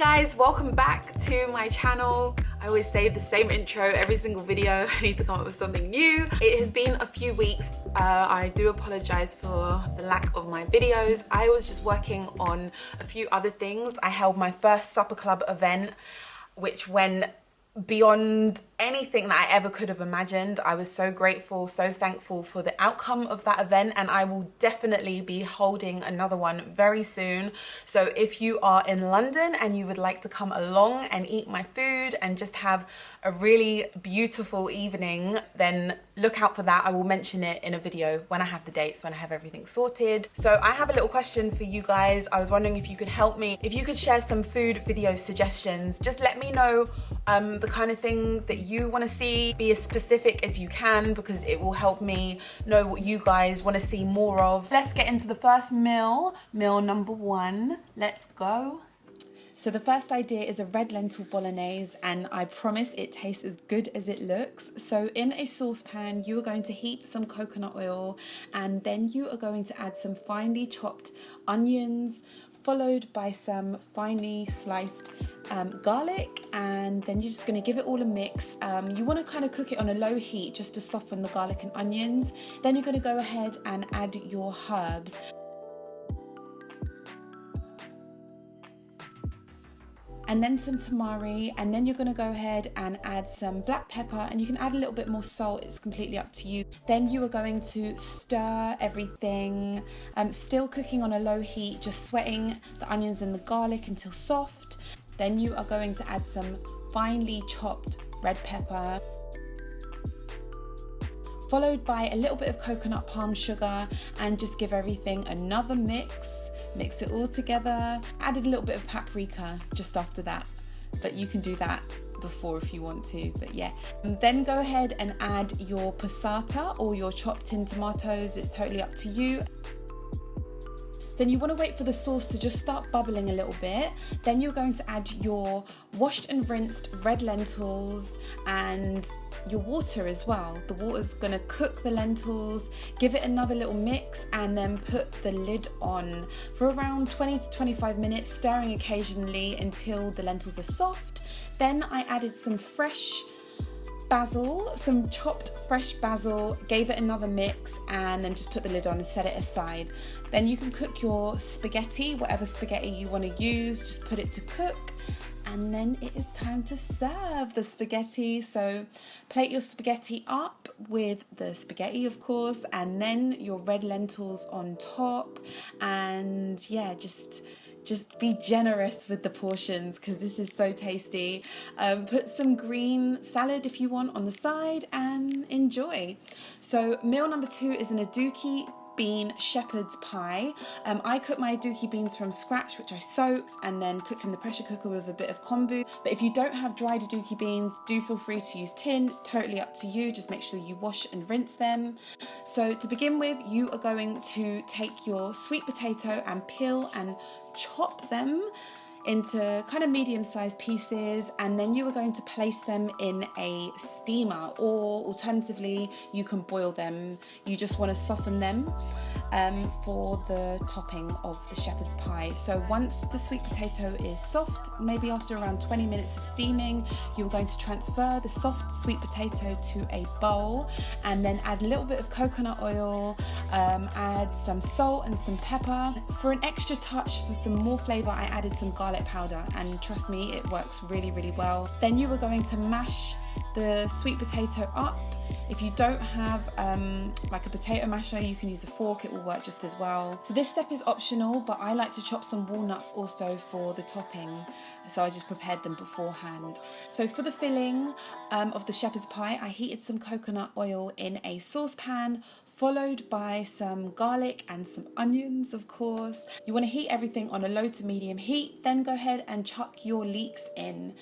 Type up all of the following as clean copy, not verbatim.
guys, welcome back to my channel. I always say the same intro every single video. I need to come up with something new. It has been a few weeks. I do apologize for the lack of my videos. I was just working on a few other things. I held my first supper club event, which went beyond anything that I ever could have imagined. I was so grateful, so thankful for the outcome of that event, and I will definitely be holding another one very soon. So if you are in London and you would like to come along and eat my food and just have a really beautiful evening, then look out for that. I will mention it in a video when I have the dates, when I have everything sorted. So I have a little question for you guys. I was wondering if you could help me, if you could share some food video suggestions. Just let me know the kind of thing that you want to see. Be as specific as you can, because it will help me know what you guys want to see more of. Let's get into the first meal number one. Let's go. So the first idea is a red lentil bolognese, and I promise it tastes as good as it looks. So in a saucepan, you are going to heat some coconut oil, and then you are going to add some finely chopped onions, followed by some finely sliced garlic, and then you're just going to give it all a mix. You want to kind of cook it on a low heat just to soften the garlic and onions. Then you're going to go ahead and add your herbs. And then some tamari, and then you're going to go ahead and add some black pepper, and you can add a little bit more salt, it's completely up to you. Then you are going to stir everything, still cooking on a low heat, just sweating the onions and the garlic until soft. Then you are going to add some finely chopped red pepper, followed by a little bit of coconut palm sugar, and just give everything another mix. Mix it all together. Added a little bit of paprika just after that, but you can do that before if you want to, but yeah. And then go ahead and add your passata or your chopped in tomatoes. It's totally up to you. Then you want to wait for the sauce to just start bubbling a little bit. Then you're going to add your washed and rinsed red lentils and your water as well. The water's going to cook the lentils, give it another little mix, and then put the lid on for around 20 to 25 minutes, stirring occasionally until the lentils are soft. Then I added some fresh basil, some chopped fresh basil, gave it another mix, and then just put the lid on and set it aside. Then you can cook your spaghetti, whatever spaghetti you want to use, just put it to cook. And then it is time to serve the spaghetti. So plate your spaghetti up with the spaghetti, of course, and then your red lentils on top. And yeah, just be generous with the portions, because this is so tasty. Put some green salad if you want on the side and enjoy. So meal number two is an Aduki Shepherds Pie. I cooked my Dukey beans from scratch, which I soaked and then cooked in the pressure cooker with a bit of kombu. But if you don't have dried Aduki beans, do feel free to use tin. It's totally up to you. Just make sure you wash and rinse them. So to begin with, you are going to take your sweet potato and peel and chop them into kind of medium-sized pieces, and then you are going to place them in a steamer, or alternatively you can boil them. You just want to soften them for the topping of the shepherd's pie. So once the sweet potato is soft, maybe after around 20 minutes of steaming, you're going to transfer the soft sweet potato to a bowl, and then add a little bit of coconut oil, add some salt and some pepper. For an extra touch, for some more flavor, I added some garlic powder, and trust me, it works really, really well. Then you are going to mash the sweet potato up. If you don't have like a potato masher, you can use a fork, it will work just as well. So this step is optional, but I like to chop some walnuts also for the topping, so I just prepared them beforehand. So for the filling of the shepherd's pie, I heated some coconut oil in a saucepan, followed by some garlic and some onions, of course. You want to heat everything on a low to medium heat, then go ahead and chuck your leeks in,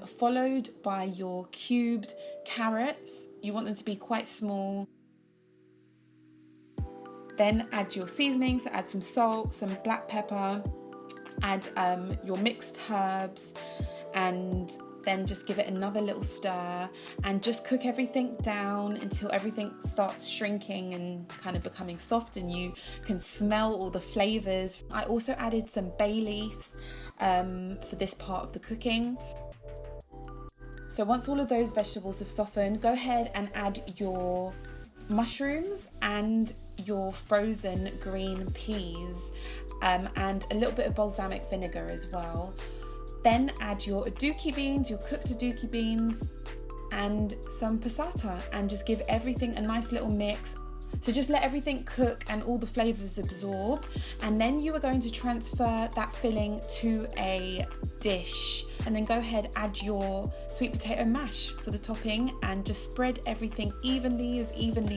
followed by your cubed carrots. You want them to be quite small. Then add your seasonings, so add some salt, some black pepper, add your mixed herbs, and then just give it another little stir and just cook everything down until everything starts shrinking and kind of becoming soft and you can smell all the flavors. I also added some bay leaves for this part of the cooking. So once all of those vegetables have softened, go ahead and add your mushrooms and your frozen green peas and a little bit of balsamic vinegar as well. Then add your Aduki beans, your cooked Aduki beans, and some passata, and just give everything a nice little mix. So just let everything cook and all the flavors absorb, and then you are going to transfer that filling to a dish, and then go ahead, add your sweet potato mash for the topping and just spread everything evenly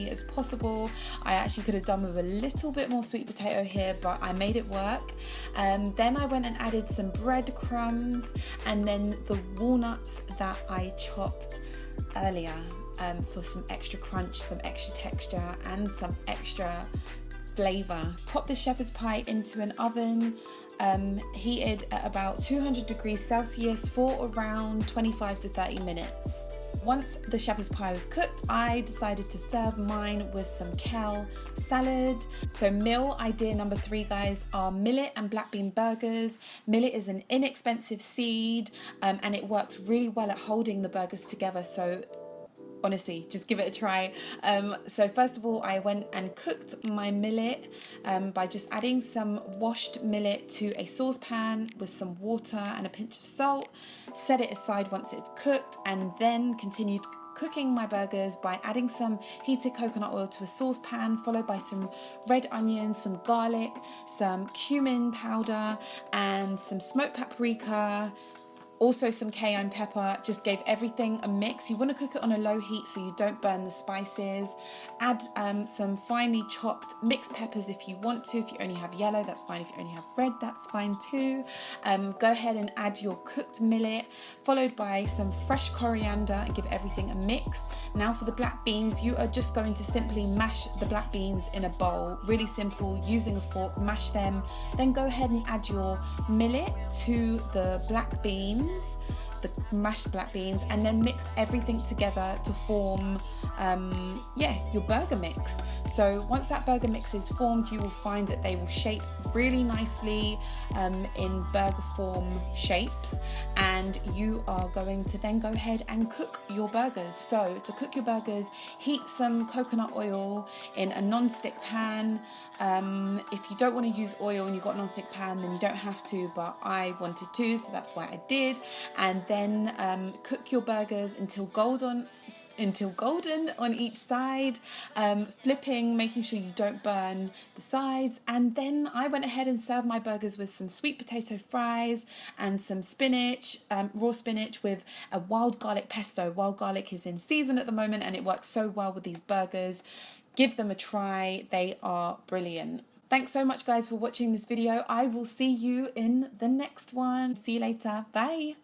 as possible. I actually could have done with a little bit more sweet potato here, but I made it work. Then I went and added some breadcrumbs and then the walnuts that I chopped earlier for some extra crunch, some extra texture and some extra flavour. Pop the shepherd's pie into an oven heated at about 200 degrees Celsius for around 25 to 30 minutes. Once the shepherd's pie was cooked, I decided to serve mine with some kale salad. So meal idea number 3, guys, are millet and black bean burgers. Millet is an inexpensive seed and it works really well at holding the burgers together. So honestly, just give it a try. So first of all, I went and cooked my millet by just adding some washed millet to a saucepan with some water and a pinch of salt. Set it aside once it's cooked, and then continued cooking my burgers by adding some heated coconut oil to a saucepan, followed by some red onions, some garlic, some cumin powder, and some smoked paprika, also some cayenne pepper. Just gave everything a mix. You want to cook it on a low heat so you don't burn the spices. Add some finely chopped mixed peppers if you want to. If you only have yellow, that's fine. If you only have red, that's fine too. Go ahead and add your cooked millet, followed by some fresh coriander, and give everything a mix. Now for the black beans, you are just going to simply mash the black beans in a bowl. Really simple, using a fork, mash them. Then go ahead and add your millet to the black beans, the mashed black beans, and then mix everything together to form your burger mix. So once that burger mix is formed, you will find that they will shape really nicely in burger form shapes, and you are going to then go ahead and cook your burgers. So to cook your burgers, heat some coconut oil in a non-stick pan. If you don't want to use oil and you've got a non-stick pan, then you don't have to, but I wanted to, so that's why I did. And then cook your burgers until golden on each side, flipping, making sure you don't burn the sides. And then I went ahead and served my burgers with some sweet potato fries and some spinach, raw spinach with a wild garlic pesto. Wild garlic is in season at the moment and it works so well with these burgers. Give them a try, they are brilliant. Thanks so much, guys, for watching this video. I will see you in the next one. See you later. Bye.